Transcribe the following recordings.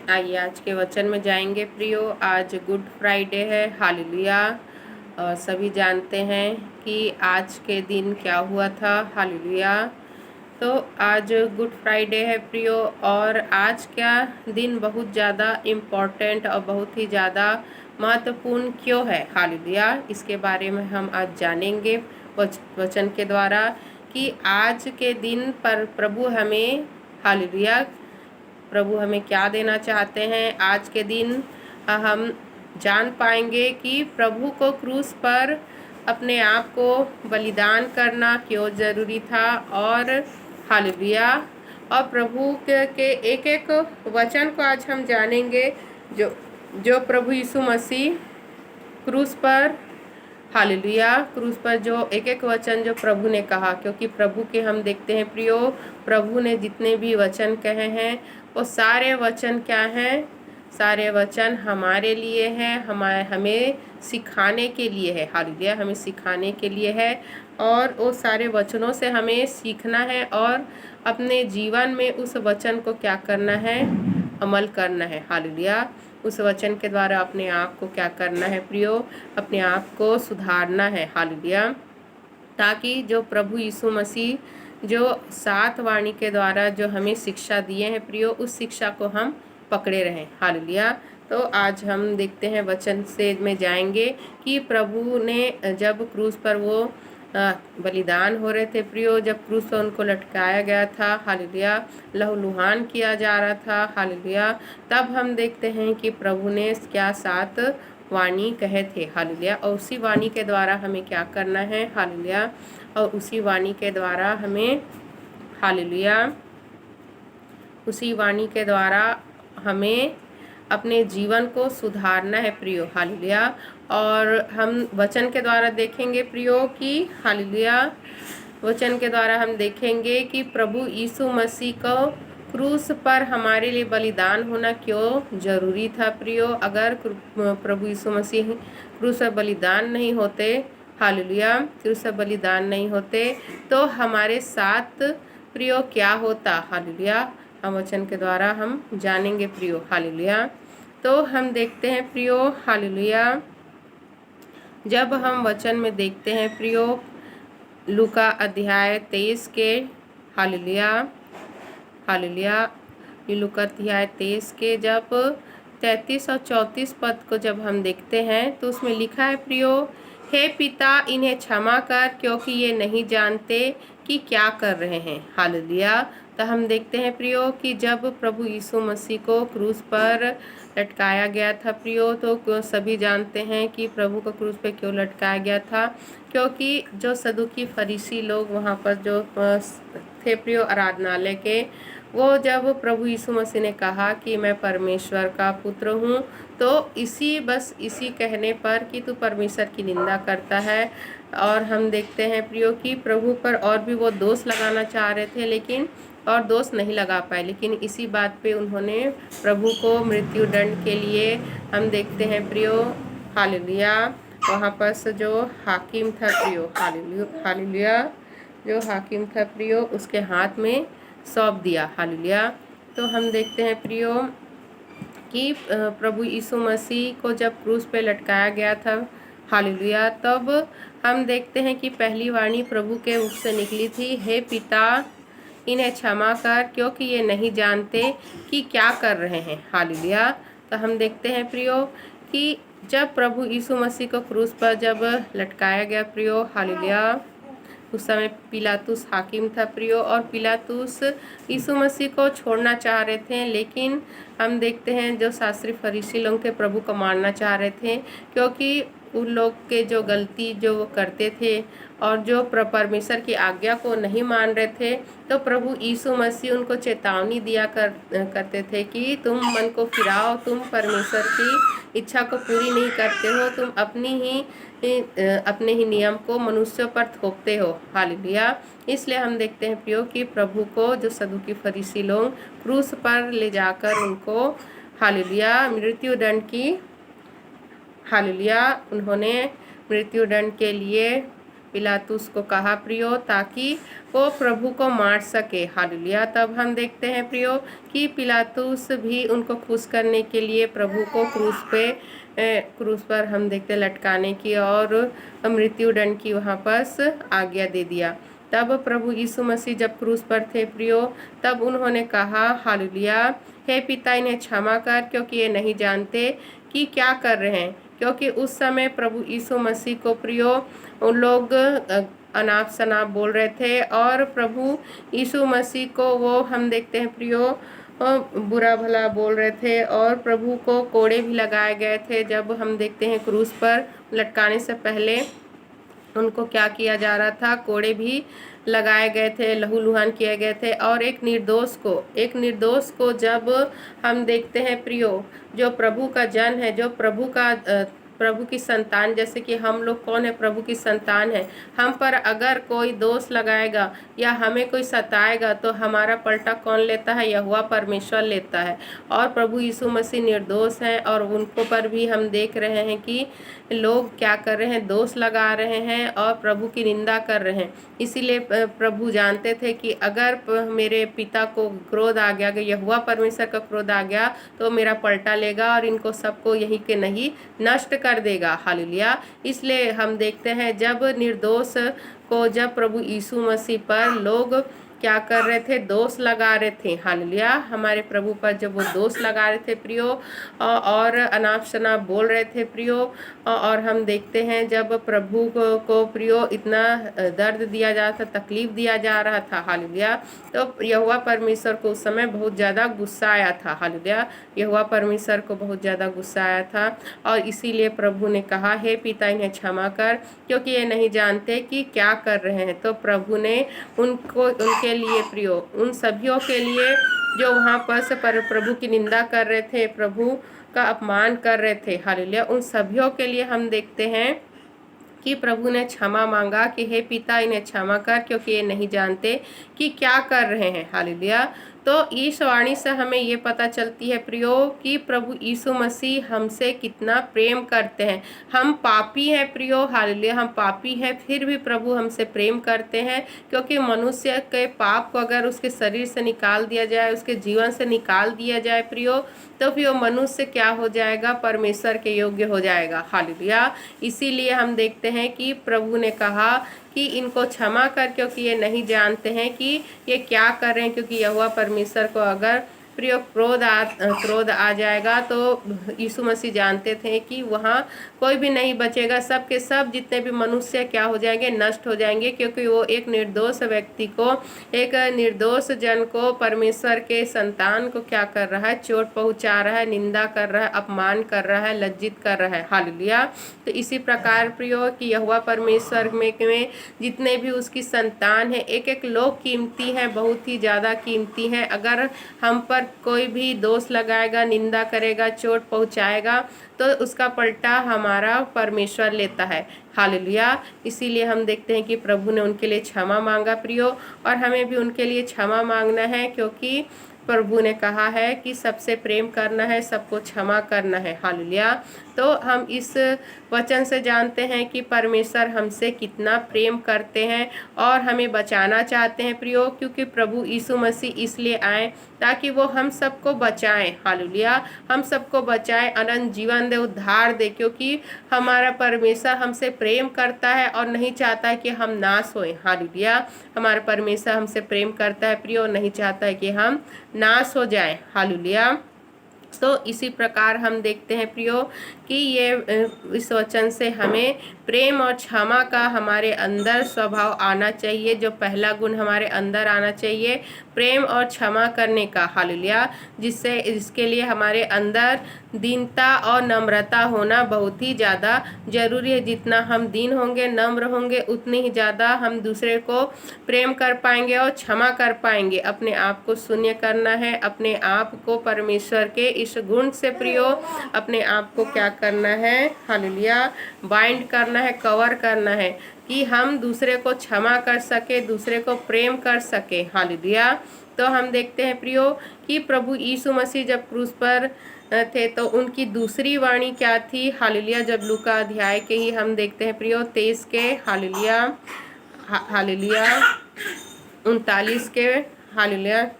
आइए आज के वचन में जाएंगे प्रियो। आज गुड फ्राइडे है, हालेलुया। सभी जानते हैं कि आज के दिन क्या हुआ था, हालेलुया। तो आज गुड फ्राइडे है प्रियो, और आज का दिन बहुत ज़्यादा इम्पोर्टेंट और बहुत ही ज़्यादा महत्वपूर्ण क्यों है, हालेलुया। इसके बारे में हम आज जानेंगे वचन के द्वारा कि आज के दिन पर प्रभु हमें, हालेलुया, प्रभु हमें क्या देना चाहते हैं। आज के दिन हम जान पाएंगे कि प्रभु को क्रूस पर अपने आप को बलिदान करना क्यों ज़रूरी था, और हालेलुया। और प्रभु के एक एक वचन को आज हम जानेंगे जो जो प्रभु यीशु मसीह क्रूस पर, हालेलुया, क्रूस पर जो एक एक वचन जो प्रभु ने कहा, क्योंकि प्रभु के हम देखते हैं प्रियो, प्रभु ने जितने भी वचन कहे हैं वो सारे वचन क्या हैं, सारे वचन हमारे लिए हैं, हमें सिखाने के लिए है, हालेलुया, हमें सिखाने के लिए है। और वो सारे वचनों से हमें सीखना है और अपने जीवन में उस वचन को क्या करना है, अमल करना है, हालेलुया। उस वचन के द्वारा अपने आप को क्या करना है प्रियो, अपने आप को सुधारना है, हालेलुया। ताकि जो प्रभु यीशु मसीह जो 7 वाणी के द्वारा जो हमें शिक्षा दिए हैं प्रियो, उस शिक्षा को हम पकड़े रहें, हालेलुया। तो आज हम देखते हैं वचन से में जाएंगे कि प्रभु ने जब क्रूस पर वो बलिदान हो रहे थे प्रियो, जब क्रूस पर उनको लटकाया गया था, हालेलुया, लहूलुहान किया जा रहा था, हालेलुया, तब हम देखते हैं कि प्रभु ने क्या 7 वाणी कहे थे, हालेलुया। और उसी वाणी के द्वारा हमें क्या करना है, हालेलुया, और उसी वाणी के द्वारा हमें, हालेलुया, उसी वाणी के द्वारा हमें अपने जीवन को सुधारना है प्रियो, हालेलुया। और हम वचन के द्वारा देखेंगे प्रियो कि, हालेलुया, वचन के द्वारा हम देखेंगे कि प्रभु यीशु मसीह को क्रूस पर हमारे लिए बलिदान होना क्यों जरूरी था प्रियो। अगर प्रभु यीशु मसीह क्रूस पर बलिदान नहीं होते, हालेलुया, क्रूस पर बलिदान नहीं होते तो हमारे साथ प्रियो क्या होता, हालेलुया, हम वचन के द्वारा हम जानेंगे प्रियो, हालेलुया। तो हम देखते हैं प्रियो, हालेलुया, जब हम वचन में देखते हैं प्रियो लूका अध्याय 23 के, हालेलुया, हालेलुया, लूका अध्याय 23 के जब 33 और 34 पद को जब हम देखते हैं तो उसमें लिखा है प्रियो, हे पिता इन्हें क्षमा कर क्योंकि ये नहीं जानते कि क्या कर रहे हैं, हालेलुया। तो हम देखते हैं प्रियो कि जब प्रभु यीशु मसीह को क्रूस पर लटकाया गया था प्रियो, तो सभी जानते हैं कि प्रभु को क्रूस पे क्यों लटकाया गया था, क्योंकि जो सदुकी फरीसी लोग वहाँ पर जो थे प्रियो आराधनालय के, वो जब प्रभु यीशु मसीह ने कहा कि मैं परमेश्वर का पुत्र हूँ, तो बस इसी कहने पर कि तू परमेश्वर की निंदा करता है। और हम देखते हैं प्रियो कि प्रभु पर और भी वो दोष लगाना चाह रहे थे, लेकिन और दोष नहीं लगा पाए, लेकिन इसी बात पे उन्होंने प्रभु को मृत्यु दंड के लिए, हम देखते हैं प्रियो, हालेलुया, वहाँ पर से जो हाकिम था प्रियो, हालेलुया, जो हाकिम था प्रियो उसके हाथ में सौंप दिया, हालेलुया। तो हम देखते हैं प्रियो कि प्रभु यीशु मसीह को जब क्रूस पे लटकाया गया था, हालेलुया, तब हम देखते हैं कि पहली वाणी प्रभु के मुख से निकली थी, हे पिता इन्हें क्षमा कर क्योंकि ये नहीं जानते कि क्या कर रहे हैं, हालेलुया। तो हम देखते हैं प्रियो कि जब प्रभु यीशु मसीह को क्रूस पर जब लटकाया गया प्रियो, हालेलुया, उस समय पिलातुस हाकिम था प्रियो, और पिलातुस यीशु मसीह को छोड़ना चाह रहे थे, लेकिन हम देखते हैं जो शास्त्री फरीसी लोग थे प्रभु को मारना चाह रहे थे, क्योंकि उन लोग के जो गलती जो वो करते थे और जो परमेश्वर की आज्ञा को नहीं मान रहे थे, तो प्रभु यीशु मसीह उनको चेतावनी दिया करते थे कि तुम मन को फिराओ, तुम परमेश्वर की इच्छा को पूरी नहीं करते हो, तुम अपने ही नियम को मनुष्यों पर थोपते हो, हालेलुया। इसलिए हम देखते हैं प्रियो कि प्रभु को जो सदुकी फरीसी लोग क्रूस पर ले जाकर उनको, हालेलुया, मृत्यु दंड की, हालेलुया, उन्होंने मृत्यु दंड के लिए पिलातुस को कहा प्रियो, ताकि वो प्रभु को मार सके। हालेलुया। तब हम देखते हैं प्रियो कि पिलातुस भी उनको खुश करने के लिए प्रभु को क्रूस पर हम देखते लटकाने की और मृत्यु दंड की वहाँ पर आज्ञा दे दिया। तब प्रभु यीशु मसीह जब क्रूस पर थे प्रियो, तब उन्होंने कहा हालेलुया, हे पिता इन्हें क्षमा कर, क्योंकि ये नहीं जानते कि क्या कर रहे हैं। क्योंकि उस समय प्रभु यीशु मसीह को प्रियो उन लोग अनाप शनाप बोल रहे थे और प्रभु यीशु मसीह को वो हम देखते हैं प्रियो बुरा भला बोल रहे थे और प्रभु को कोड़े भी लगाए गए थे। जब हम देखते हैं क्रूस पर लटकाने से पहले उनको क्या किया जा रहा था, कोड़े भी लगाए गए थे, लहूलुहान किए गए थे। और एक निर्दोष को जब हम देखते हैं प्रियो, जो प्रभु का जन है, जो प्रभु की संतान, जैसे कि हम लोग कौन है, प्रभु की संतान है, हम पर अगर कोई दोष लगाएगा या हमें कोई सताएगा तो हमारा पलटा कौन लेता है, यहोवा परमेश्वर लेता है। और प्रभु यीशु मसीह निर्दोष हैं और उनको पर भी हम देख रहे हैं कि लोग क्या कर रहे हैं, दोष लगा रहे हैं और प्रभु की निंदा कर रहे हैं। इसीलिए प्रभु जानते थे कि अगर मेरे पिता को क्रोध आ गया, अगर यहोवा परमेश्वर का क्रोध आ गया तो मेरा पलटा लेगा और इनको सबको यहीं के नहीं नष्ट कर देगा। हालेलुया। इसलिए हम देखते हैं जब निर्दोष को जब प्रभु यीशु मसीह पर लोग क्या कर रहे थे, दोष लगा रहे थे। हालेलुया। हमारे प्रभु पर जब वो दोष लगा रहे थे प्रियो और अनाप शनाप बोल रहे थे प्रियो, और हम देखते हैं जब प्रभु को प्रियो इतना दर्द दिया जा रहा था, तकलीफ दिया जा रहा था। हालेलुया। तो यहोवा परमेश्वर को उस समय बहुत ज़्यादा गुस्सा आया था। हालेलुया। यहोवा परमेश्वर को बहुत ज़्यादा गुस्सा आया था और इसीलिए प्रभु ने कहा, हे पिता इन्हें क्षमा कर, क्योंकि ये नहीं जानते कि क्या कर रहे हैं। तो प्रभु ने उनके लिए प्रियो, उन सभियों के लिए जो वहाँ पर प्रभु की निंदा कर रहे थे, प्रभु का अपमान कर रहे थे, हालेलुया, उन सभियों के लिए हम देखते हैं कि प्रभु ने क्षमा मांगा कि हे पिता इन्हें क्षमा कर, क्योंकि ये नहीं जानते कि क्या कर रहे हैं। हालेलुया। तो इस वाणी से हमें ये पता चलती है प्रियो कि प्रभु यीशु मसीह हमसे कितना प्रेम करते हैं। हम पापी हैं प्रियो, हालेलुया, हम पापी हैं, फिर भी प्रभु हमसे प्रेम करते हैं। क्योंकि मनुष्य के पाप को अगर उसके शरीर से निकाल दिया जाए, उसके जीवन से निकाल दिया जाए प्रियो, तो फिर वो मनुष्य क्या हो जाएगा, परमेश्वर के योग्य हो जाएगा। हालेलुया। इसीलिए हम देखते हैं कि प्रभु ने कहा कि इनको क्षमा कर, क्योंकि ये नहीं जानते हैं कि ये क्या कर रहे हैं। क्योंकि यहोवा परमेश्वर को अगर प्रिय क्रोध आ जाएगा तो यीशु मसीह जानते थे कि वहाँ कोई भी नहीं बचेगा, सब के सब जितने भी मनुष्य क्या हो जाएंगे, नष्ट हो जाएंगे। क्योंकि वो एक निर्दोष व्यक्ति को, एक निर्दोष जन को, परमेश्वर के संतान को क्या कर रहा है, चोट पहुँचा रहा है, निंदा कर रहा है, अपमान कर रहा है, लज्जित कर रहा है। हालेलुया। तो इसी प्रकार प्रियो कि यहोवा परमेश्वर में जितने भी उसकी संतान है, एक एक लोग कीमती हैं, बहुत ही ज़्यादा कीमती हैं। अगर हम पर कोई भी दोष लगाएगा, निंदा करेगा, चोट पहुंचाएगा, तो उसका पलटा हमारा परमेश्वर लेता है। हालेलुया। इसीलिए हम देखते हैं कि प्रभु ने उनके लिए क्षमा मांगा प्रियो, और हमें भी उनके लिए क्षमा मांगना है, क्योंकि प्रभु ने कहा है कि सबसे प्रेम करना है, सबको क्षमा करना है। हालेलुया। तो हम इस वचन से जानते हैं कि परमेश्वर हमसे कितना प्रेम करते हैं और हमें बचाना चाहते हैं प्रियो, क्योंकि प्रभु यीशु मसीह इसलिए आए ताकि वो हम सबको बचाएं। हालेलुया। हम सबको बचाएं, अनंत जीवन दे, उद्धार दे, क्योंकि हमारा परमेश्वर हमसे प्रेम करता है और नहीं चाहता है कि हम नाश होएं। हालेलुया। हमारा परमेश्वर हमसे प्रेम करता है प्रियो, नहीं चाहता है कि हम नाश हो जाएं। हालेलुया। तो इसी प्रकार हम देखते हैं प्रियो कि ये इस वचन से हमें प्रेम और क्षमा का हमारे अंदर स्वभाव आना चाहिए। जो पहला गुण हमारे अंदर आना चाहिए, प्रेम और क्षमा करने का। हालेलुया। इसके लिए हमारे अंदर दीनता और नम्रता होना बहुत ही ज़्यादा जरूरी है। जितना हम दीन होंगे, नम्र होंगे, उतनी ही ज़्यादा हम दूसरे को प्रेम कर पाएंगे और क्षमा कर पाएंगे। अपने आप को शून्य करना है, अपने आप को परमेश्वर के इस गुण से प्रियो अपने आप को क्या करना है, हालेलुया, बाइंड करना है, कवर करना है, कि हम दूसरे को क्षमा कर सके, दूसरे को प्रेम कर सके। हालेलुया। तो हम देखते हैं प्रियो कि प्रभु यीशु मसीह जब क्रूस पर थे तो उनकी दूसरी वाणी क्या थी। हालेलुया। जब लूका अध्याय के ही हम देखते हैं प्रियो 23 के हालेलुया, हालेलुया 39 के हालेलुया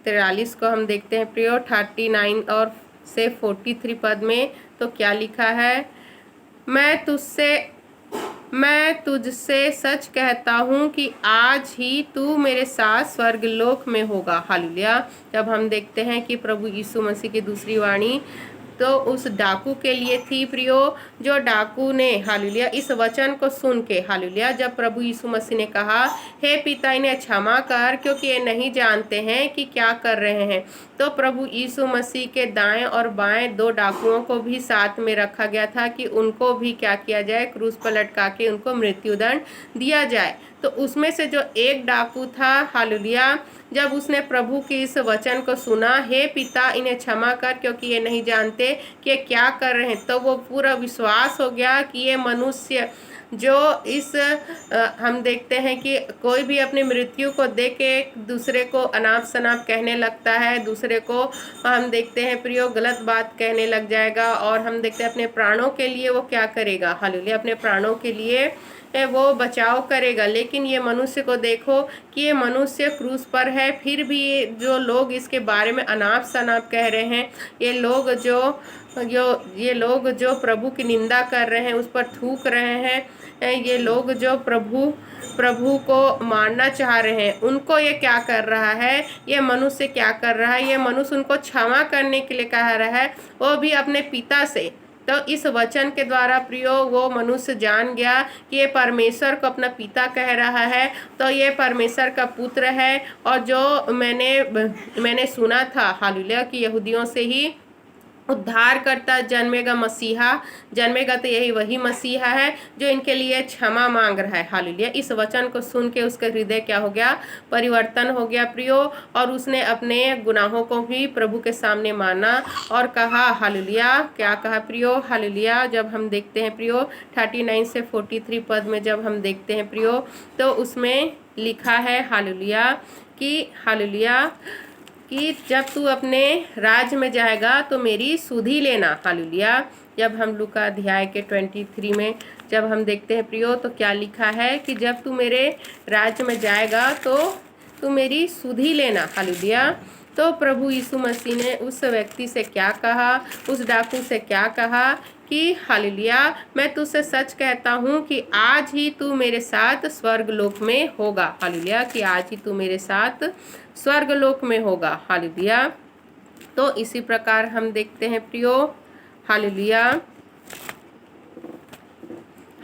43 को हम देखते हैं प्रियो 39 और से 43 पद में तो क्या लिखा है। मैं तुझसे सच कहता हूँ कि आज ही तू मेरे साथ स्वर्गलोक में होगा। हालेलुया। जब हम देखते हैं कि प्रभु यीशु मसीह की दूसरी वाणी तो उस डाकू के लिए थी प्रियो, जो डाकू ने हालेलुया इस वचन को सुन के हालेलुया जब प्रभु यीशु मसीह ने कहा, हे पिता इन्हें क्षमा कर क्योंकि ये नहीं जानते हैं कि क्या कर रहे हैं, तो प्रभु यीशु मसीह के दाएं और बाएं दो डाकुओं को भी साथ में रखा गया था कि उनको भी क्या किया जाए, क्रूस पर लटका के उनको मृत्युदंड दिया जाए। तो उसमें से जो एक डाकू था हालेलुया, जब उसने प्रभु के इस वचन को सुना, हे पिता इन्हें क्षमा कर क्योंकि ये नहीं जानते कि ये क्या कर रहे हैं, तो वो पूरा विश्वास हो गया कि ये मनुष्य जो इस हम देखते हैं कि कोई भी अपनी मृत्यु को देख के दूसरे को अनाप शनाप कहने लगता है, दूसरे को हम देखते हैं प्रियो गलत बात कहने लग जाएगा, और हम देखते हैं अपने प्राणों के लिए वो क्या करेगा हालेलुया, अपने प्राणों के लिए वो बचाव करेगा। लेकिन ये मनुष्य को देखो कि ये मनुष्य क्रूस पर है, फिर भी जो लोग इसके बारे में अनाप शनाप कह रहे हैं, ये लोग जो प्रभु की निंदा कर रहे हैं, उस पर थूक रहे हैं, ये लोग जो प्रभु को मारना चाह रहे हैं, उनको ये क्या कर रहा है, ये मनुष्य क्या कर रहा है, ये मनुष्य उनको क्षमा करने के लिए कह रहा है, वो भी अपने पिता से। तो इस वचन के द्वारा प्रियो वो मनुष्य जान गया कि ये परमेश्वर को अपना पिता कह रहा है, तो ये परमेश्वर का पुत्र है। और जो मैंने सुना था हालेलुया कि यहूदियों से ही उद्धार करता जन्मेगा, मसीहा जन्मेगा, तो यही वही मसीहा है जो इनके लिए क्षमा मांग रहा है। हालेलुया। इस वचन को सुन के उसका हृदय क्या हो गया, परिवर्तन हो गया प्रियो, और उसने अपने गुनाहों को भी प्रभु के सामने माना और कहा हालेलुया। क्या कहा प्रियो, हालेलुया। जब हम देखते हैं प्रियो 39 से 43 पद में जब हम देखते हैं प्रियो, तो उसमें लिखा है हालेलुया कि जब तू अपने राज्य में जाएगा तो मेरी सुधि लेना। हालेलुया। जब हम लूका अध्याय के 23 में जब हम देखते हैं प्रियो, तो क्या लिखा है कि जब तू मेरे राज्य में जाएगा तो तू मेरी सुधि लेना। हालेलुया। तो प्रभु यीशु मसीह ने उस व्यक्ति से क्या कहा, उस डाकू से क्या कहा कि हालेलुया मैं तुझसे सच कहता हूँ कि आज ही तू मेरे साथ स्वर्गलोक में होगा। हालेलुया कि आज ही तू मेरे साथ स्वर्गलोक में होगा। हालेलुया। तो इसी प्रकार हम देखते हैं प्रियो हालेलुया,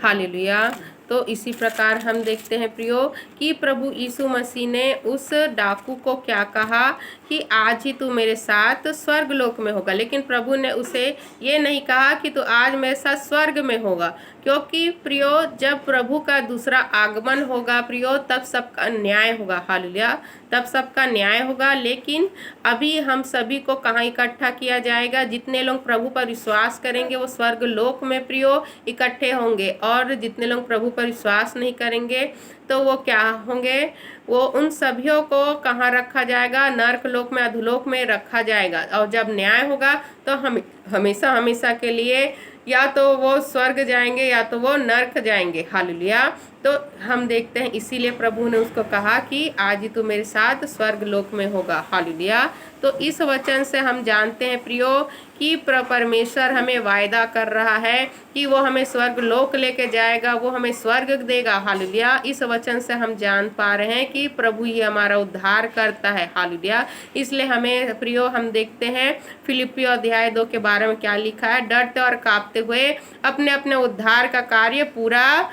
हालेलुया। तो इसी प्रकार हम देखते हैं प्रियो कि प्रभु यीशु मसीह ने उस डाकू को क्या कहा कि आज ही तू मेरे साथ स्वर्गलोक में होगा। लेकिन प्रभु ने उसे ये नहीं कहा कि तू आज मेरे साथ स्वर्ग में होगा, क्योंकि प्रियो जब प्रभु का दूसरा आगमन होगा प्रियो तब सबका न्याय होगा। हालेलुया। तब सबका न्याय होगा। लेकिन अभी हम सभी को कहाँ इकट्ठा किया जाएगा, जितने लोग प्रभु पर विश्वास करेंगे वो स्वर्ग लोक में प्रियो इकट्ठे होंगे, और जितने लोग प्रभु पर विश्वास नहीं करेंगे तो वो क्या होंगे, वो उन सभियों को कहाँ रखा जाएगा, नरक लोक में, अधोलोक में रखा जाएगा। और जब न्याय होगा तो हम हमेशा हमेशा के लिए या तो वो स्वर्ग जाएंगे या तो वो नरक जाएंगे। हालेलुया। तो हम देखते हैं इसीलिए प्रभु ने उसको कहा कि आज ही तू मेरे साथ स्वर्ग लोक में होगा। हालेलुया। तो इस वचन से हम जानते हैं प्रियो कि परमेश्वर हमें वायदा कर रहा है कि वो हमें स्वर्ग लोक लेके जाएगा, वो हमें स्वर्ग देगा। हालेलुया। इस वचन से हम जान पा रहे हैं कि प्रभु ही हमारा उद्धार करता है। हालेलुया। इसलिए हमें प्रियो हम देखते हैं फिलिप्पियों अध्याय 2 के बारे में क्या लिखा है, डरते और कांपते हुए अपने अपने उद्धार का कार्य पूरा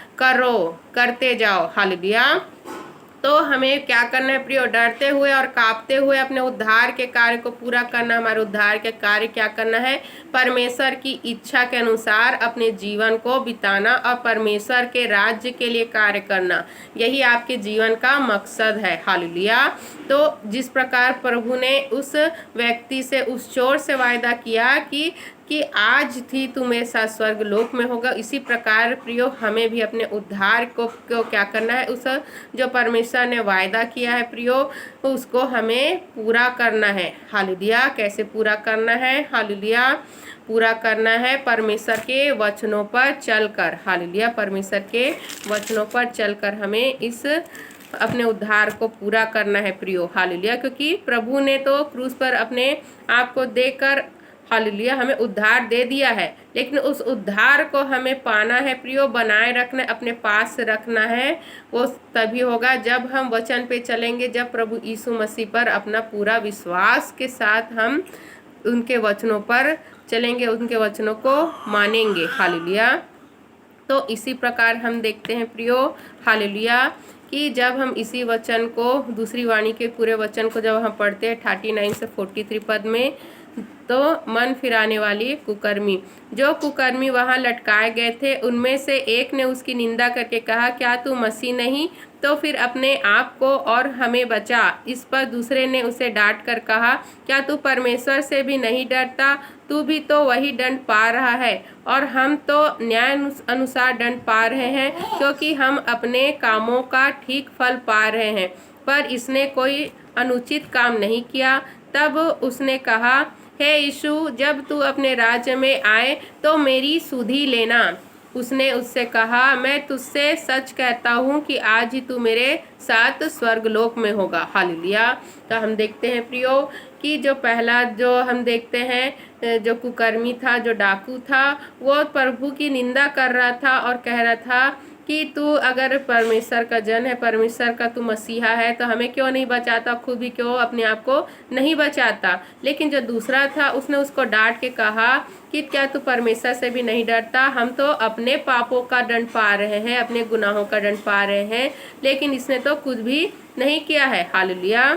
करते जाओ। हालेलुया। तो हमें क्या करना है प्रियो, डरते हुए और कांपते हुए अपने उद्धार के कार्य को पूरा करना। हमारे उद्धार के कार्य क्या करना है, परमेश्वर की इच्छा के अनुसार अपने जीवन को बिताना और परमेश्वर के राज्य के लिए कार्य करना, यही आपके जीवन का मकसद है। हालेलुया। तो जिस प्रकार प्रभु ने उस व्यक्ति से, उस चोर से वायदा किया कि कि आज थी तू मेरे साथ स्वर्ग लोक में होगा, इसी प्रकार प्रियो हमें भी अपने उद्धार को क्या करना है, उस जो परमेश्वर ने वायदा किया है प्रियो उसको हमें पूरा करना है। हालेलुया। कैसे पूरा करना है? हालेलुया। पूरा करना है परमेश्वर के वचनों पर चलकर। हालेलुया। परमेश्वर के वचनों पर चलकर हमें इस अपने उद्धार को पूरा करना है प्रियो। हालेलुया। क्योंकि प्रभु ने तो क्रूस पर अपने आप को देकर हालेलुया हमें उद्धार दे दिया है, लेकिन उस उद्धार को हमें पाना है प्रियो, बनाए रखना, अपने पास रखना है। वो तभी होगा जब हम वचन पे चलेंगे, जब प्रभु यीशु मसीह पर अपना पूरा विश्वास के साथ हम उनके वचनों पर चलेंगे, उनके वचनों को मानेंगे। हालेलुया। तो इसी प्रकार हम देखते हैं प्रियो हालेलुया कि जब हम इसी वचन को, दूसरी वाणी के पूरे वचन को जब हम पढ़ते हैं 39 से 43 पद में, तो मन फिराने वाली कुकर्मी, जो कुकर्मी वहां लटकाए गए थे, उनमें से एक ने उसकी निंदा करके कहा, क्या तू मसीह नहीं? तो फिर अपने आप को और हमें बचा। इस पर दूसरे ने उसे डांट कर कहा, क्या तू परमेश्वर से भी नहीं डरता? तू भी तो वही दंड पा रहा है और हम तो न्याय अनुसार दंड पा रहे हैं, क्योंकि हम अपने कामों का ठीक फल पा रहे हैं। पर इसने कोई अनुचित काम नहीं किया। तब उसने कहा, हे यीशु, जब तू अपने राज्य में आए तो मेरी सुधि लेना। उसने उससे कहा, मैं तुझसे सच कहता हूँ कि आज ही तू मेरे साथ स्वर्गलोक में होगा। हालेलुया। तो हम देखते हैं प्रियो कि जो पहला जो हम देखते हैं, जो कुकर्मी था, जो डाकू था, वो प्रभु की निंदा कर रहा था और कह रहा था कि तू अगर परमेश्वर का जन है, परमेश्वर का तू मसीहा है, तो हमें क्यों नहीं बचाता, खुद भी क्यों अपने आप को नहीं बचाता। लेकिन जो दूसरा था उसने उसको डांट के कहा कि क्या तू परमेश्वर से भी नहीं डरता? हम तो अपने पापों का दंड पा रहे हैं, अपने गुनाहों का दंड पा रहे हैं, लेकिन इसने तो कुछ भी नहीं किया है। हालेलुया।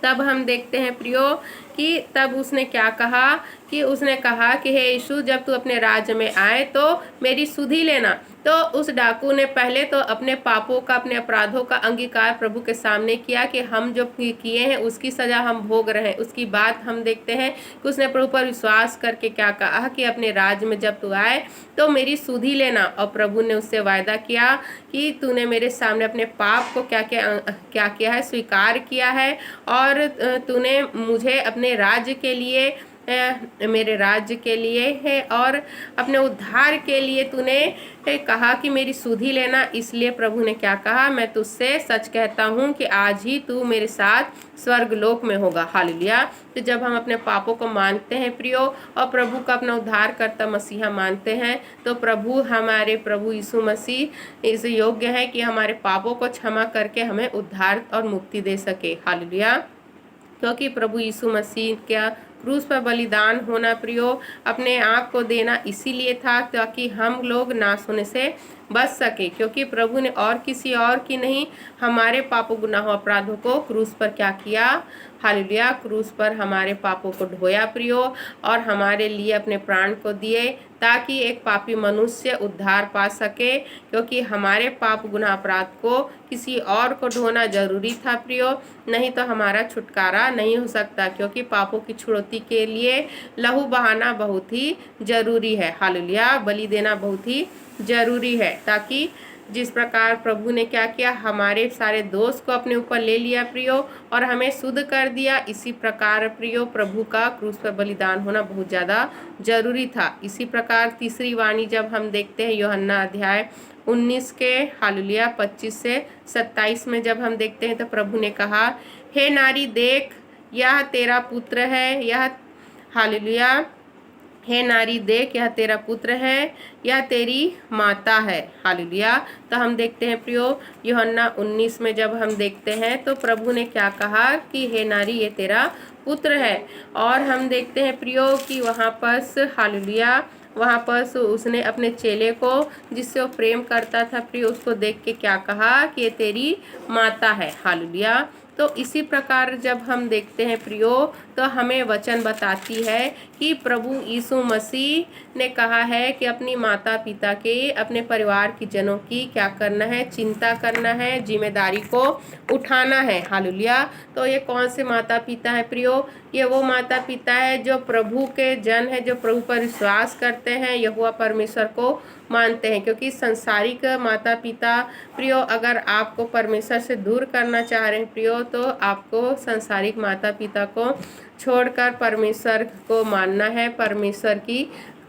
तब हम देखते हैं प्रियो कि तब उसने क्या कहा, कि उसने कहा कि हे यीशु, जब तू अपने राज्य में आए तो मेरी सुधि लेना। तो उस डाकू ने पहले तो अपने पापों का, अपने अपराधों का अंगीकार प्रभु के सामने किया कि हम जो किए हैं उसकी सजा हम भोग रहे हैं। उसकी बात हम देखते हैं कि उसने प्रभु पर विश्वास करके क्या कहा कि अपने राज्य में जब तू आए तो मेरी सुधि लेना। और प्रभु ने उससे वायदा किया कि तूने मेरे सामने अपने पाप को क्या किया है, स्वीकार किया है, और तूने मुझे अपने राज्य के लिए, मेरे राज्य के लिए है और अपने उद्धार के लिए तूने कहा कि मेरी सुधि लेना। इसलिए प्रभु ने क्या कहा, मैं तुझसे सच कहता हूँ कि आज ही तू मेरे साथ स्वर्गलोक में होगा। हालेलुया। तो जब हम अपने पापों को मानते हैं प्रियो और प्रभु का अपना उद्धार करता मसीहा मानते हैं, तो प्रभु, हमारे प्रभु यीशु मसीह इस योग्य है कि हमारे पापों को क्षमा करके हमें उद्धार और मुक्ति दे सके। हालेलुया। क्योंकि प्रभु यीशु मसीह का क्रूस पर बलिदान होना प्रियो, अपने आप को देना इसीलिए था ताकि हम लोग नाश होने से बच सके। क्योंकि प्रभु ने और किसी और की नहीं, हमारे पापों गुनाहों अपराधों को क्रूस पर क्या किया? हालेलुया। क्रूस पर हमारे पापों को ढोया प्रियो और हमारे लिए अपने प्राण को दिए ताकि एक पापी मनुष्य उद्धार पा सके। क्योंकि हमारे पाप गुनाह अपराध को किसी और को ढोना जरूरी था प्रियो, नहीं तो हमारा छुटकारा नहीं हो सकता। क्योंकि पापों की छुड़ौती के लिए लहू बहाना बहुत ही जरूरी है। हालेलुया। बलि देना बहुत ही जरूरी है, ताकि जिस प्रकार प्रभु ने क्या किया, हमारे सारे दोष को अपने ऊपर ले लिया प्रियो और हमें शुद्ध कर दिया, इसी प्रकार प्रियो प्रभु का क्रूस पर बलिदान होना बहुत ज़्यादा जरूरी था। इसी प्रकार तीसरी वाणी जब हम देखते हैं यूहन्ना अध्याय 19 के हालेलुया 25 से 27 में जब हम देखते हैं, तो प्रभु ने कहा, हे नारी देख, यह तेरा पुत्र है। यह हालेलुया। हे नारी देख, यह तेरा पुत्र है, यह तेरी माता है। हालेलुया। तो हम देखते हैं प्रियो यूहन्ना 19 में जब हम देखते हैं, तो प्रभु ने क्या कहा कि हे नारी, ये तेरा पुत्र है। और हम देखते हैं प्रियो कि वहाँ पर हालेलुया, वहाँ पर उसने अपने चेले को, जिससे वो प्रेम करता था प्रियो, उसको देख के क्या कहा कि ये तेरी माता है। हालेलुया। तो इसी प्रकार जब हम देखते हैं प्रियो, तो हमें वचन बताती है कि प्रभु यीशु मसीह ने कहा है कि अपनी माता पिता के, अपने परिवार की जनों की क्या करना है, चिंता करना है, जिम्मेदारी को उठाना है। हालेलुया। तो ये कौन से माता पिता हैं प्रियो? ये वो माता पिता है जो प्रभु के जन है, जो प्रभु पर विश्वास करते हैं, यहोवा परमेश्वर को मानते हैं। क्योंकि संसारिक माता पिता प्रियो अगर आपको परमेश्वर से दूर करना चाह रहे हैं प्रियो, तो आपको संसारिक माता पिता को छोड़कर परमेश्वर को मानना है, परमेश्वर की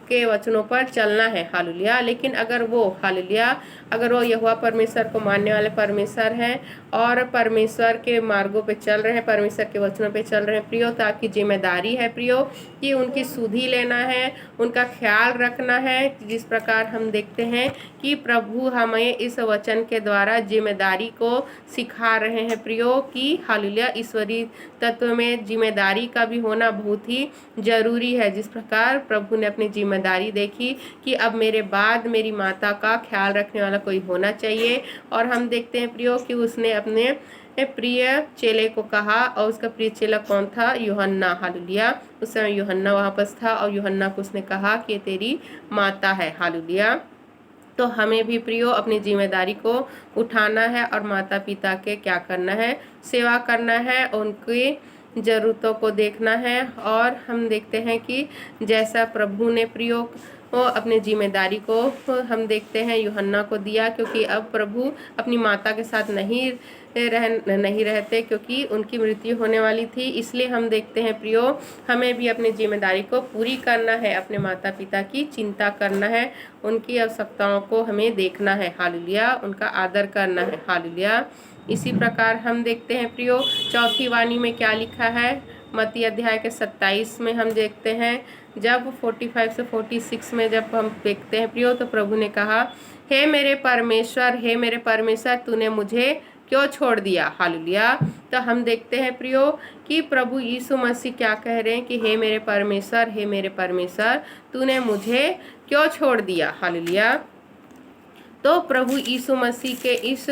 के वचनों पर चलना है। हालेलुया। लेकिन अगर वो अगर वो यहोवा परमेश्वर को मानने वाले परमेश्वर हैं और परमेश्वर के मार्गों पे चल रहे हैं, परमेश्वर के वचनों पे चल रहे हैं प्रियो, तो आपकी जिम्मेदारी है प्रियो कि उनकी सुधि लेना है, उनका ख्याल रखना है। जिस प्रकार हम देखते हैं कि प्रभु हमें इस वचन के द्वारा जिम्मेदारी को सिखा रहे हैं प्रियो कि हालेलुया, ईश्वरीय तत्व में जिम्मेदारी का भी होना बहुत ही जरूरी है। जिस प्रकार प्रभु ने अपनी जिम्मेदारी देखी कि अब मेरे बाद मेरी माता का ख्याल रखने वाला कोई होना चाहिए, और हम देखते हैं प्रियो कि उसने अपने प्रिय चेले को कहा, और उसका प्रिय चेला कौन था? यूहन्ना। हालेलुया। उस समय यूहन्ना वहाँ पर था और यूहन्ना को उसने कहा कि तेरी माता है। हालेलुया। तो हमें भी प्रियो अपनी जिम्मेदारी को उठाना है और माता पिता के क्या करना है? सेवा करना है, उनकी ज़रूरतों को देखना है। और हम देखते हैं कि जैसा प्रभु ने प्रियो वो अपने जिम्मेदारी को हम देखते हैं यूहन्ना को दिया, क्योंकि अब प्रभु अपनी माता के साथ नहीं रहते, क्योंकि उनकी मृत्यु होने वाली थी। इसलिए हम देखते हैं प्रियो हमें भी अपनी जिम्मेदारी को पूरी करना है, अपने माता पिता की चिंता करना है, उनकी आवश्यकताओं को हमें देखना है। हालेलुया। उनका आदर करना है। हालेलुया। इसी प्रकार हम देखते हैं प्रियो चौथी वाणी में क्या लिखा है? मत्ती अध्याय के 27 में हम देखते हैं, जब 45 से 46 में जब हम देखते हैं प्रियो, तो प्रभु ने कहा, हे मेरे परमेश्वर, तूने मुझे क्यों छोड़ दिया? हालेलुया। तो हम देखते हैं प्रियो कि प्रभु यीशु मसीह क्या कह रहे हैं कि हे मेरे परमेश्वर, तूने मुझे क्यों छोड़ दिया? हालेलुया। तो प्रभु यीशु मसीह के इस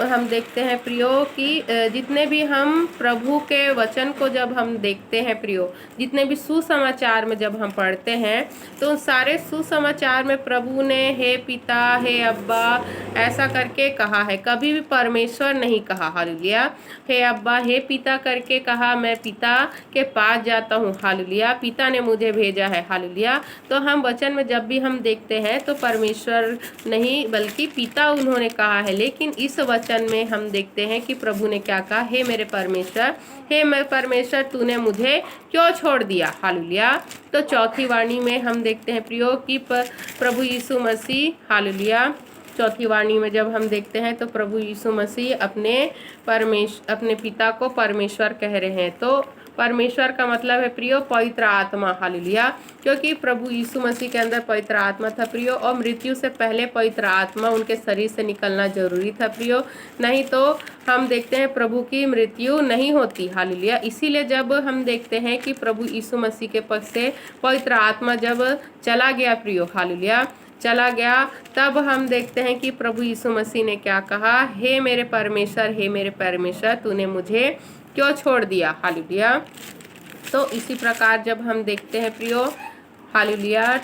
हम देखते हैं प्रियो कि जितने भी हम प्रभु के वचन को जब हम देखते हैं प्रियो, जितने भी सुसमाचार में जब हम पढ़ते हैं, तो उन सारे सुसमाचार में प्रभु ने हे पिता, हे अब्बा ऐसा करके कहा है, कभी भी परमेश्वर नहीं कहा। हालेलुया। हे अब्बा, हे पिता करके कहा, मैं पिता के पास जाता हूँ। हालेलुया। पिता ने मुझे भेजा है। हालेलुया। तो हम वचन में जब भी हम देखते हैं तो परमेश्वर नहीं बल्कि पिता उन्होंने कहा है। लेकिन इस वचन में हम देखते हैं कि प्रभु ने क्या कहा? हे मेरे परमेश्वर, तूने मुझे क्यों छोड़ दिया? हालेलुया। तो चौथी वाणी में हम देखते हैं प्रियो कि प्रभु यीशु मसीह, हालेलुया, चौथी वाणी में जब हम देखते हैं तो प्रभु यीशु मसीह अपने पिता को परमेश्वर कह रहे हैं। तो परमेश्वर का मतलब है प्रियो पवित्र आत्मा। हालेलुया। क्योंकि प्रभु यीशु मसीह के अंदर पवित्र आत्मा था प्रियो, और मृत्यु से पहले पवित्र आत्मा उनके शरीर से निकलना जरूरी था प्रियो, नहीं तो हम देखते हैं प्रभु की मृत्यु नहीं होती। हालेलुया। इसीलिए जब हम देखते हैं कि प्रभु यीशु मसीह के पक्ष से पवित्र आत्मा जब चला गया प्रियो, हालेलुया, चला गया, तब हम देखते हैं कि प्रभु यीशु मसीह ने क्या कहा? हे मेरे परमेश्वर, तूने मुझे क्यों छोड़ दिया? हालेलुया। तो इसी प्रकार जब हम देखते हैं प्रियो, हालेलुया,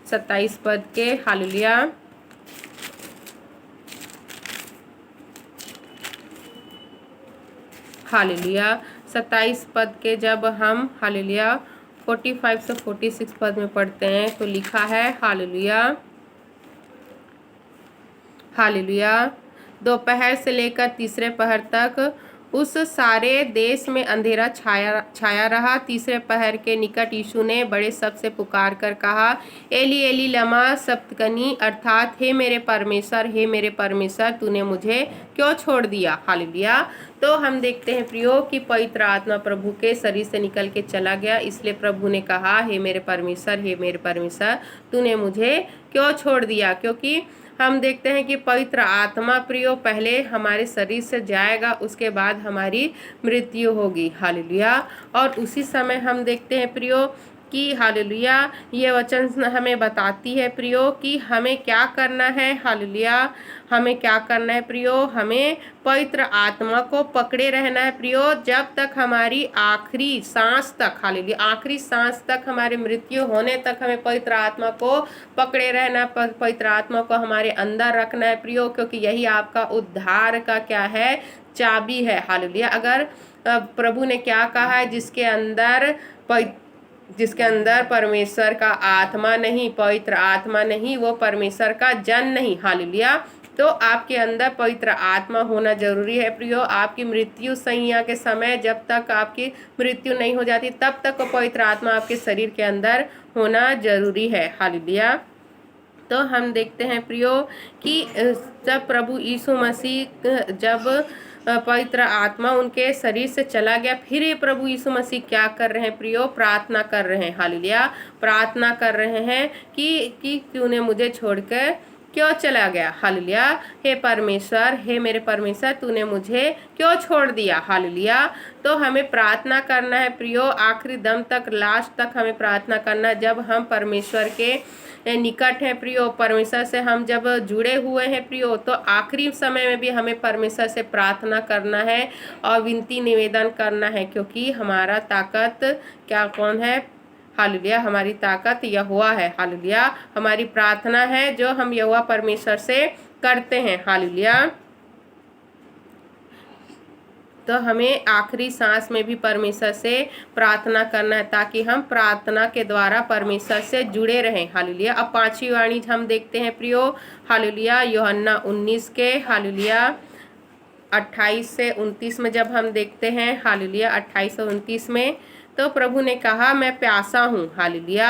27 पद के, हालेलुया, हालेलुया, 27 पद के जब हम हालेलुया 45 से 46 पद में पढ़ते हैं तो लिखा है, हालेलुया, हालेलुया, दोपहर से लेकर तीसरे पहर तक उस सारे देश में अंधेरा छाया रहा। तीसरे पहर के निकट यीशु ने बड़े शब्द से पुकार कर कहा, एली एली लमा सबक्तनी, अर्थात हे मेरे परमेश्वर, तूने मुझे क्यों छोड़ दिया? हालेलुया। तो हम देखते हैं प्रियो कि पवित्र आत्मा प्रभु के शरीर से निकल के चला गया, इसलिए प्रभु ने कहा, हे मेरे परमेश्वर, तूने मुझे क्यों छोड़ दिया? क्योंकि हम देखते हैं कि पवित्र आत्मा प्रियो पहले हमारे शरीर से जाएगा, उसके बाद हमारी मृत्यु होगी। हालेलुया। और उसी समय हम देखते हैं प्रियो कि हालेलुया ये वचन हमें बताती है प्रियो कि हमें क्या करना है। हालेलुया। हमें क्या करना है प्रियो? हमें पवित्र आत्मा को पकड़े रहना है प्रियो, जब तक हमारी आखिरी सांस तक, हालेलुया, आखिरी सांस तक, हमारे मृत्यु होने तक हमें पवित्र आत्मा को पकड़े रहना, पवित्र आत्मा को हमारे अंदर रखना है प्रियो, क्योंकि यही आपका उद्धार का क्या है? चाबी है। हालेलुया। अगर प्रभु ने क्या कहा है, जिसके अंदर परमेश्वर का आत्मा नहीं, पवित्र आत्मा नहीं, वो परमेश्वर का जन नहीं। हालेलुया। तो आपके अंदर पवित्र आत्मा होना जरूरी है प्रियो। आपकी मृत्यु संज्ञा के समय, जब तक आपकी मृत्यु नहीं हो जाती, तब तक वो पवित्र आत्मा आपके शरीर के अंदर होना जरूरी है। हालेलुया। तो हम देखते हैं प्रियो कि जब प्रभु यीशु मसीह जब पवित्र आत्मा उनके शरीर से चला गया, फिर ये प्रभु यीशु मसीह क्या कर रहे हैं प्रियो, प्रार्थना कर रहे हैं। हालेलुया। प्रार्थना कर रहे हैं कि तूने मुझे छोड़कर क्यों चला गया। हालेलुया। हे परमेश्वर, हे मेरे परमेश्वर, तूने मुझे क्यों छोड़ दिया। हालेलुया। तो हमें प्रार्थना करना है प्रियो, आखिरी दम तक, लास्ट तक हमें प्रार्थना करना। जब हम परमेश्वर के निकट हैं प्रियो, परमेश्वर से हम जब जुड़े हुए हैं प्रियो, तो आखिरी समय में भी हमें परमेश्वर से प्रार्थना करना है और विनती निवेदन करना है, क्योंकि हमारा ताकत क्या कौन है। हालेलुया। हमारी ताकत यहोवा है। हालेलुया। हमारी प्रार्थना है जो हम यहोवा परमेश्वर से करते हैं। हालेलुया। तो हमें आखिरी सांस में भी परमेश्वर से प्रार्थना करना है, ताकि हम प्रार्थना के द्वारा परमेश्वर से जुड़े रहें। हालेलुया। अब पांचवी वाणी हम देखते हैं प्रियो। हालेलुया। यूहन्ना 19 के हालेलुया 28 से 29 में जब हम देखते हैं, हालेलुया 28 और 29 में, तो प्रभु ने कहा मैं प्यासा हूँ। हालेलुया।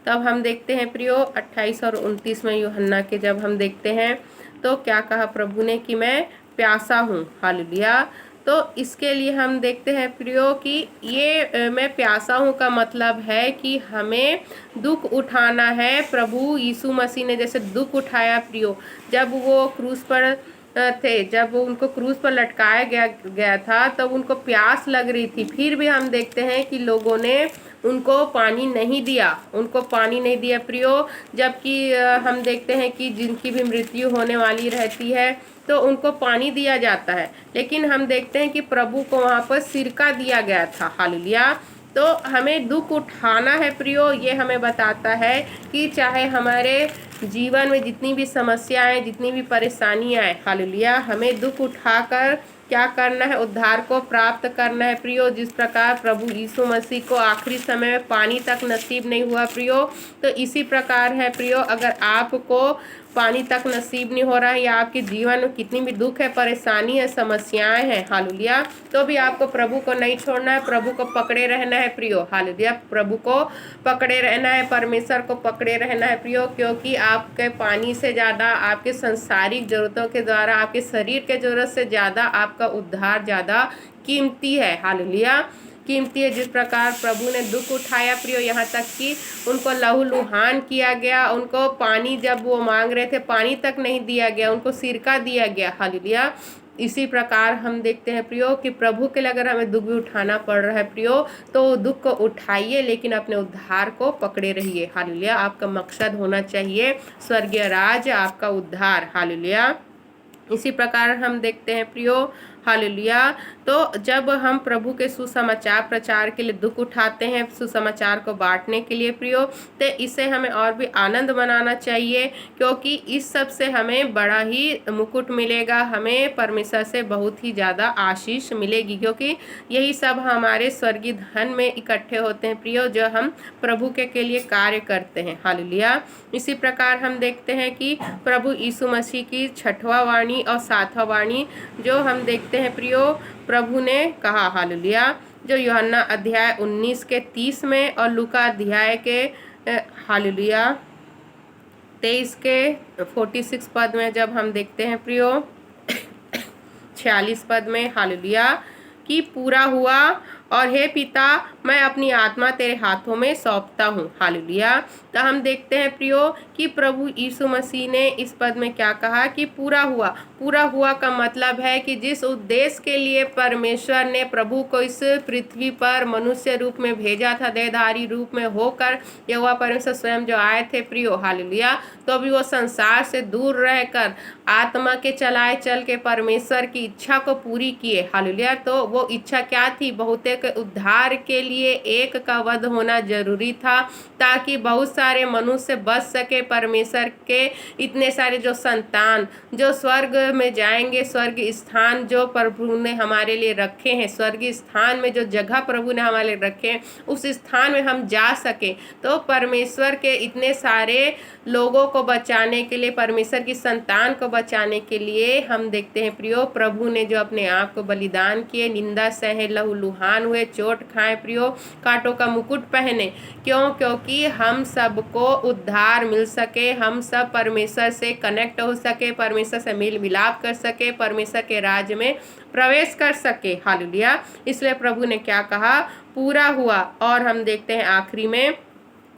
तब हम देखते हैं प्रियो 28 और 29 में यूहन्ना के जब हम देखते हैं, तो क्या कहा प्रभु ने कि मैं प्यासा हूँ। हालेलुया। तो इसके लिए हम देखते हैं प्रियो कि ये मैं प्यासा हूँ का मतलब है कि हमें दुख उठाना है। प्रभु यीशु मसीह ने जैसे दुख उठाया प्रियो, जब वो क्रूस पर थे, जब उनको क्रूस पर लटकाया गया था, तब उनको प्यास लग रही थी। फिर भी हम देखते हैं कि लोगों ने उनको पानी नहीं दिया, उनको पानी नहीं दिया प्रियो। जबकि हम देखते हैं कि जिनकी भी मृत्यु होने वाली रहती है तो उनको पानी दिया जाता है, लेकिन हम देखते हैं कि प्रभु को वहाँ पर सिरका दिया गया था। हालेलुया। तो हमें दुख उठाना है प्रियो। ये हमें बताता है कि चाहे हमारे जीवन में जितनी भी समस्याएं, जितनी भी परेशानियां आए, हालेलुया, हमें दुख उठाकर क्या करना है, उद्धार को प्राप्त करना है प्रियो। जिस प्रकार प्रभु यीशु मसीह को आखिरी समय में पानी तक नसीब नहीं हुआ प्रियो, तो इसी प्रकार है प्रियो, अगर आपको पानी तक नसीब नहीं हो रहा है, या आपके जीवन में कितनी भी दुख है, परेशानी है, समस्याएं हैं, हालेलुया, तो भी आपको प्रभु को नहीं छोड़ना है, प्रभु को पकड़े रहना है प्रियो। हालेलुया। प्रभु को पकड़े रहना है, परमेश्वर को पकड़े रहना है प्रियो, क्योंकि आपके पानी से ज़्यादा, आपके संसारिक जरूरतों के द्वारा, आपके शरीर के जरूरत से ज़्यादा आपका उद्धार ज़्यादा कीमती है। हालेलुया। कीमती है। जिस प्रकार प्रभु ने दुख उठाया प्रियो, यहाँ तक कि उनको लहूलुहान किया गया, उनको पानी जब वो मांग रहे थे पानी तक नहीं दिया गया, उनको सिरका दिया गया। हालेलुया। इसी प्रकार हम देखते हैं प्रियो कि प्रभु के लिए अगर हमें दुख भी उठाना पड़ रहा है प्रियो, तो दुख को उठाइए, लेकिन अपने उद्धार को पकड़े रहिए। हालेलुया। आपका मकसद होना चाहिए स्वर्गीय राज, आपका उद्धार। हालेलुया। इसी प्रकार हम देखते हैं प्रियो, हालेलुया, तो जब हम प्रभु के सुसमाचार प्रचार के लिए दुख उठाते हैं, सुसमाचार को बांटने के लिए प्रियो, तो इसे हमें और भी आनंद मनाना चाहिए, क्योंकि इस सब से हमें बड़ा ही मुकुट मिलेगा, हमें परमेश्वर से बहुत ही ज़्यादा आशीष मिलेगी, क्योंकि यही सब हमारे स्वर्गीय धन में इकट्ठे होते हैं प्रियो, जो हम प्रभु के लिए कार्य करते हैं। हालेलुया। इसी प्रकार हम देखते हैं कि प्रभु यीशु मसीह की 6वां वाणी और 7वां वाणी जो हम देखते हैं प्रियो, प्रभु ने कहा, हालेलुया, जो यूहन्ना अध्याय 19 के 30 में और लूका अध्याय के हालेलुया 23 के 46 पद में जब हम देखते हैं प्रियो 46 पद में, हालेलुया, कि पूरा हुआ और हे पिता मैं अपनी आत्मा तेरे हाथों में सौंपता हूँ। हालेलुया। तो हम देखते हैं प्रियो कि प्रभु यीशु मसीह ने इस पद में क्या कहा कि पूरा हुआ। पूरा हुआ का मतलब है कि जिस उद्देश्य के लिए परमेश्वर ने प्रभु को इस पृथ्वी पर मनुष्य रूप में भेजा था, देहधारी रूप में होकर यहोवा परमेश्वर स्वयं जो आए थे प्रियो, हालेलुया, तो अभी वो संसार से दूर रहकर आत्मा के चलाए चल के परमेश्वर की इच्छा को पूरी किए। हालेलुया। तो वो इच्छा क्या थी? बहुते मनुष्य के उद्धार के लिए एक का वध होना जरूरी था, ताकि बहुत सारे मनुष्य बच सके। परमेश्वर के इतने सारे जो संतान जो स्वर्ग में जाएंगे, स्वर्ग स्थान जो प्रभु ने हमारे लिए रखे हैं, स्वर्ग स्थान में जो जगह प्रभु ने हमारे लिए रखे हैं, उस स्थान में हम जा सके। तो परमेश्वर के इतने सारे लोगों को बचाने के लिए, परमेश्वर की संतान को बचाने के लिए हम देखते हैं प्रियो, प्रभु ने जो अपने आप को बलिदान किए, निंदा सहे, लहूलुहान हुए, चोट खाए प्रियो, कांटों का मुकुट पहने। क्यों? क्योंकि हम सबको उद्धार मिल सके, हम सब परमेश्वर से कनेक्ट हो सके, परमेश्वर से मेल मिलाप कर सके, परमेश्वर के राज्य में प्रवेश कर सके। हालेलुया। इसलिए प्रभु ने क्या कहा? पूरा हुआ। और हम देखते हैं आखिरी में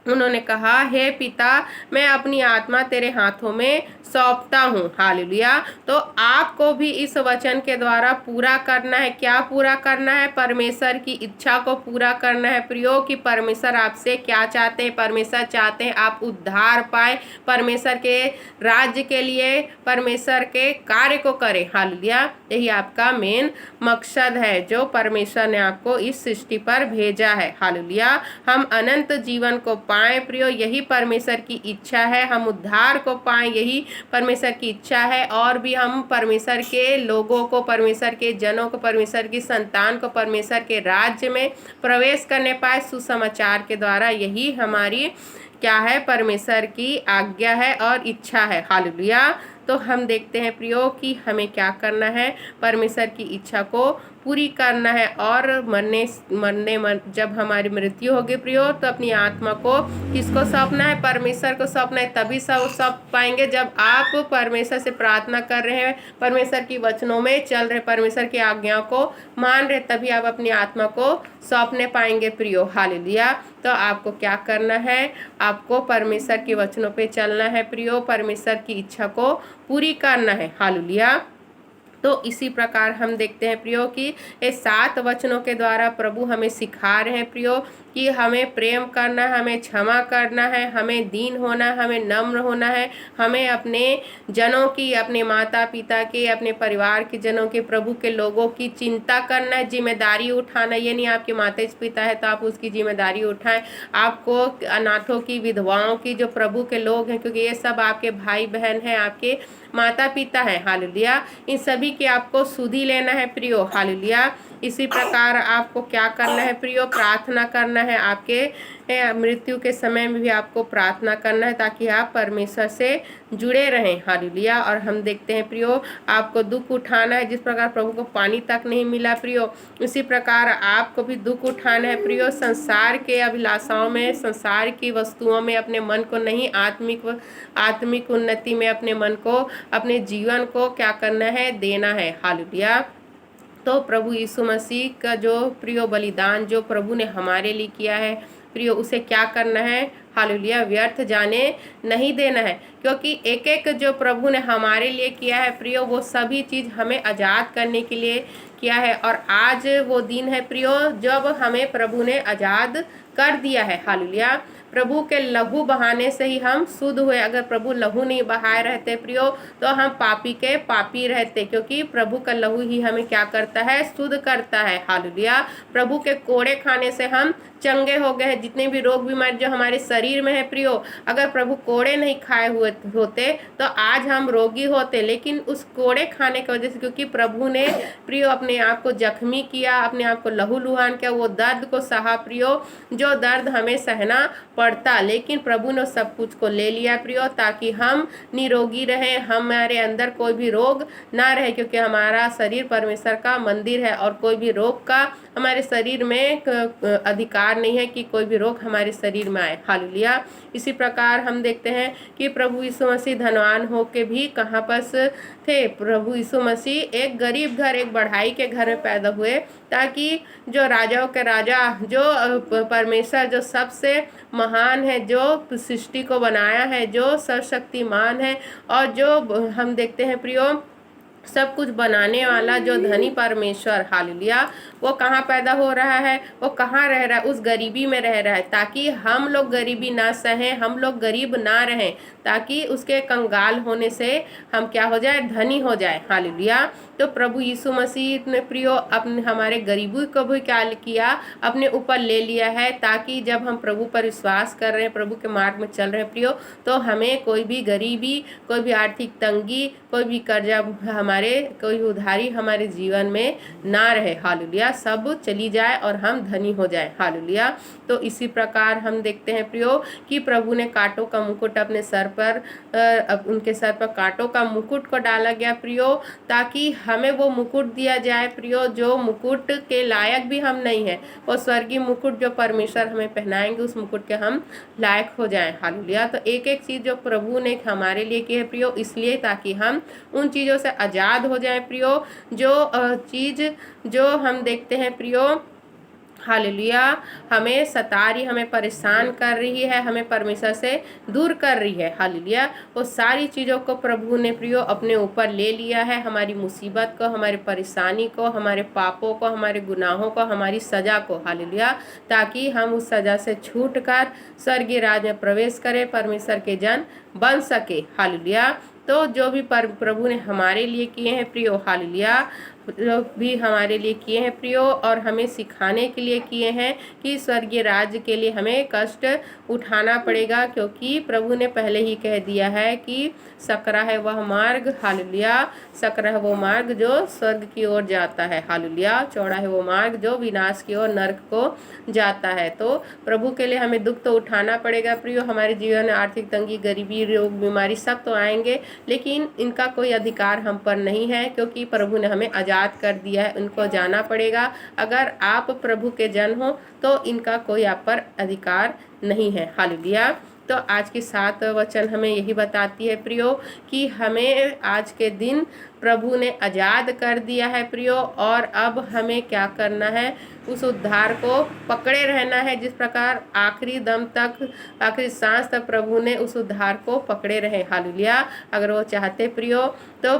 उन्होंने कहा, हे पिता, मैं अपनी आत्मा तेरे हाथों में सौंपता हूँ। हालेलुया। तो आपको भी इस वचन के द्वारा पूरा करना है। क्या पूरा करना है? परमेश्वर की इच्छा को पूरा करना है प्रियो, कि परमेश्वर आपसे क्या चाहते हैं। परमेश्वर चाहते हैं आप उद्धार पाए, परमेश्वर के राज्य के लिए परमेश्वर के कार्य को करें। हालेलुया। यही आपका मेन मकसद है जो परमेश्वर ने आपको इस सृष्टि पर भेजा है। हालेलुया। हम अनंत जीवन को पाएं प्रियो, यही परमेश्वर की इच्छा है। हम उद्धार को पाएं, यही परमेश्वर की इच्छा है। और भी हम परमेश्वर के लोगों को, परमेश्वर के जनों को, परमेश्वर की संतान को परमेश्वर के राज्य में प्रवेश करने पाए सुसमाचार के द्वारा। यही हमारी क्या है? परमेश्वर की आज्ञा है और इच्छा है। हालेलुया। तो हम देखते हैं प्रियो कि हमें क्या करना है? परमेश्वर की इच्छा को पूरी करना है। और जब हमारी मृत्यु होगी प्रियो, तो अपनी आत्मा को किसको सौंपना है? परमेश्वर को सौंपना है। तभी सौंप पाएंगे जब आप परमेश्वर से प्रार्थना कर रहे हैं, परमेश्वर की वचनों में चल रहे, परमेश्वर की आज्ञाओं को मान रहे, तभी आप अपनी आत्मा को सौंपने पाएंगे प्रियो। हालेलुया। तो आपको क्या करना है? आपको परमेश्वर के वचनों पे चलना है प्रियो, परमेश्वर की इच्छा को पूरी करना है। हालेलुया। तो इसी प्रकार हम देखते हैं प्रियो कि ये 7 वचनों के द्वारा प्रभु हमें सिखा रहे हैं प्रियो कि हमें प्रेम करना है, हमें क्षमा करना है, हमें दीन होना, हमें नम्र होना है, हमें अपने जनों की, अपने माता पिता के, अपने परिवार के जनों के, प्रभु के लोगों की चिंता करना है, जिम्मेदारी उठाना। ये नहीं आपके माता पिता है तो आप उसकी जिम्मेदारी उठाएं। आपको अनाथों की, विधवाओं की, जो प्रभु के लोग हैं, क्योंकि ये सब आपके भाई बहन हैं, आपके माता पिता है। हालेलुया। इन सभी की आपको सुधि लेना है प्रियो। हालेलुया। इसी प्रकार आपको क्या करना है प्रियो? प्रार्थना करना है। आपके मृत्यु के समय में भी आपको प्रार्थना करना है, ताकि आप परमेश्वर से जुड़े रहें। हालेलुया। और हम देखते हैं प्रियो, आपको दुख उठाना है। जिस प्रकार प्रभु को पानी तक नहीं मिला प्रियो, इसी प्रकार आपको भी दुख उठाना है प्रियो। संसार के अभिलाषाओं में, संसार की वस्तुओं में अपने मन को नहीं, आत्मिक उन्नति में अपने मन को, अपने जीवन को क्या करना है? देना है। हालेलुया। तो प्रभु यीशु मसीह का जो प्रियो बलिदान जो प्रभु ने हमारे लिए किया है प्रियो, उसे क्या करना है? हालेलुया। व्यर्थ जाने नहीं देना है, क्योंकि एक एक जो प्रभु ने हमारे लिए किया है प्रियो, वो सभी चीज़ हमें आज़ाद करने के लिए किया है। और आज वो दिन है प्रियो जब हमें प्रभु ने आज़ाद कर दिया है। हालेलुया। प्रभु के लहू बहाने से ही हम शुद्ध हुए। अगर प्रभु लहू नहीं बहाए रहते प्रियो, तो हम पापी के पापी रहते, क्योंकि प्रभु का लहू ही हमें क्या करता है? शुद्ध करता है। हालेलुया। प्रभु के कोड़े खाने से हम चंगे हो गए हैं। जितने भी रोग बीमारी जो हमारे शरीर में है प्रियो, अगर प्रभु कोड़े नहीं खाए हुए होते तो आज हम रोगी होते, लेकिन उस कोड़े खाने की वजह से, क्योंकि प्रभु ने प्रियो अपने आप को जख्मी किया, अपने आप को लहूलुहान किया, वो दर्द को सहा प्रियो, जो दर्द हमें सहना पड़ता, लेकिन प्रभु ने सब कुछ को ले लिया प्रियो, ताकि हम निरोगी रहें, हमारे अंदर कोई भी रोग ना रहे, क्योंकि हमारा शरीर परमेश्वर का मंदिर है और कोई भी रोग का हमारे शरीर में अधिकार नहीं है कि कोई भी रोग हमारे शरीर में आए। हालेलुया। इसी प्रकार हम देखते हैं कि प्रभु यीशु मसीह धनवान होके भी कहाँ पर थे? प्रभु यीशु मसीह एक गरीब घर, एक बढ़ाई के घर में पैदा हुए, ताकि जो राजाओं के राजा, जो परमेश्वर जो सबसे महान है, जो सृष्टि को बनाया है, जो सर्वशक्तिमान है, और जो हम देखते हैं प्रियो सब कुछ बनाने वाला जो धनी परमेश्वर, हालेलुया, वो कहाँ पैदा हो रहा है, वो कहाँ रह रहा है, उस गरीबी में रह रहा है, ताकि हम लोग गरीबी ना सहें, हम लोग गरीब ना रहें, ताकि उसके कंगाल होने से हम क्या हो जाए, धनी हो जाए, हालेलुया। तो प्रभु यीशु मसीह ने प्रियो अपने हमारे गरीबी को भी क्या किया, अपने ऊपर ले लिया है, ताकि जब हम प्रभु पर विश्वास कर रहे हैं, प्रभु के मार्ग में चल रहे हैं प्रियो, तो हमें कोई भी गरीबी, कोई भी आर्थिक तंगी, कोई भी कर्जा, कोई भी उधारी हमारे जीवन में ना रहे, हालेलुया, सब चली जाए और हम धनी हो जाए, हालेलुया। तो इसी प्रकार हम देखते हैं प्रियो कि प्रभु ने कांटों का मुकुट अपने सर पर, उनके सर पर कांटों का मुकुट को डाला गया प्रियो, ताकि हमें वो मुकुट दिया जाए प्रियो, जो मुकुट के लायक भी हम नहीं है, वो स्वर्गीय मुकुट जो परमेश्वर हमें पहनाएंगे, उस मुकुट के हम लायक हो जाएं, हालेलुया। तो एक एक चीज जो प्रभु ने हमारे लिए की है प्रियो, इसलिए ताकि हम उन चीजों से आजाद हो जाएं प्रियो, जो चीज जो हम देखते हैं प्रियो, हालेलुया, हमें सता रही, हमें परेशान कर रही है, हमें परमेश्वर से दूर कर रही है, हालेलुया, वो सारी चीज़ों को प्रभु ने प्रियो अपने ऊपर ले लिया है, हमारी मुसीबत को, हमारी परेशानी को, हमारे पापों को, हमारे गुनाहों को, हमारी सज़ा को, हालेलुया, ताकि हम उस सज़ा से छूट कर स्वर्गीय राज में प्रवेश करें, परमेश्वर के जन बन सके, हालेलुया। तो जो भी प्रभु ने हमारे लिए किए हैं प्रियो, हालेलुया, जो भी हमारे लिए किए हैं प्रियो, और हमें सिखाने के लिए किए हैं कि स्वर्गीय राज्य के लिए हमें कष्ट उठाना पड़ेगा, क्योंकि प्रभु ने पहले ही कह दिया है कि सकरा है वह मार्ग, हालेलुया, सकरा है वो मार्ग जो स्वर्ग की ओर जाता है, हालेलुया, चौड़ा है वो मार्ग जो विनाश की ओर, नर्क को जाता है। तो प्रभु के लिए हमें दुख तो उठाना पड़ेगा प्रियो, हमारे जीवन में आर्थिक तंगी, गरीबी, रोग, बीमारी सब तो आएंगे, लेकिन इनका कोई अधिकार हम पर नहीं है, क्योंकि प्रभु ने हमें आजाद कर दिया है, उनको जाना पड़ेगा। अगर आप प्रभु के जन हो तो इनका कोई आप पर अधिकार नहीं है, हालेलुया। तो आज की 7 वचन हमें यही बताती है प्रियो कि हमें आज के दिन प्रभु ने आज़ाद कर दिया है प्रियो, और अब हमें क्या करना है, उस उद्धार को पकड़े रहना है, जिस प्रकार आखिरी दम तक, आखिरी सांस तक प्रभु ने उस उद्धार को पकड़े रहे, हालेलुया। अगर वो चाहते प्रियो तो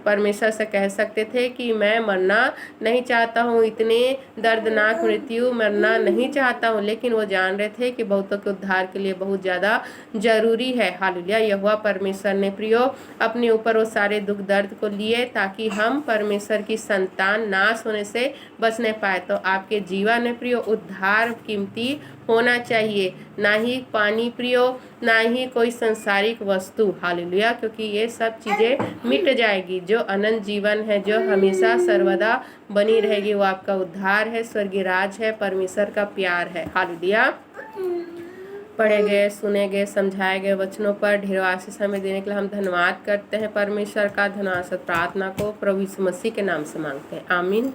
परमेश्वर से कह सकते थे कि मैं मरना नहीं चाहता हूँ, इतने दर्दनाक मृत्यु मरना नहीं चाहता हूँ, लेकिन वो जान रहे थे कि बहुतों के उद्धार के लिए बहुत ज़्यादा जरूरी है, हालेलुया। यहोवा परमेश्वर ने प्रियो अपने ऊपर वो सारे दुख दर्द को लिए, ताकि हम परमेश्वर की संतान नाश होने से बचने पाए। तो आपके जीवन में प्रियो उद्धार कीमती होना चाहिए, ना ही पानी प्रियो, ना ही कोई संसारिक वस्तु, हालेलुया, क्योंकि ये सब चीज़ें मिट जाएगी। जो अनंत जीवन है, जो हमेशा सर्वदा बनी रहेगी, वो आपका उद्धार है, स्वर्गीय राज है, परमेश्वर का प्यार है, हालेलुया। पढ़े गए, सुने गए, समझाए गए वचनों पर ढेर आशीष हमें देने के लिए हम धन्यवाद करते हैं परमेश्वर का। धन्यवाद प्रार्थना को प्रभु यीशु मसीह के नाम से मांगते हैं, आमीन।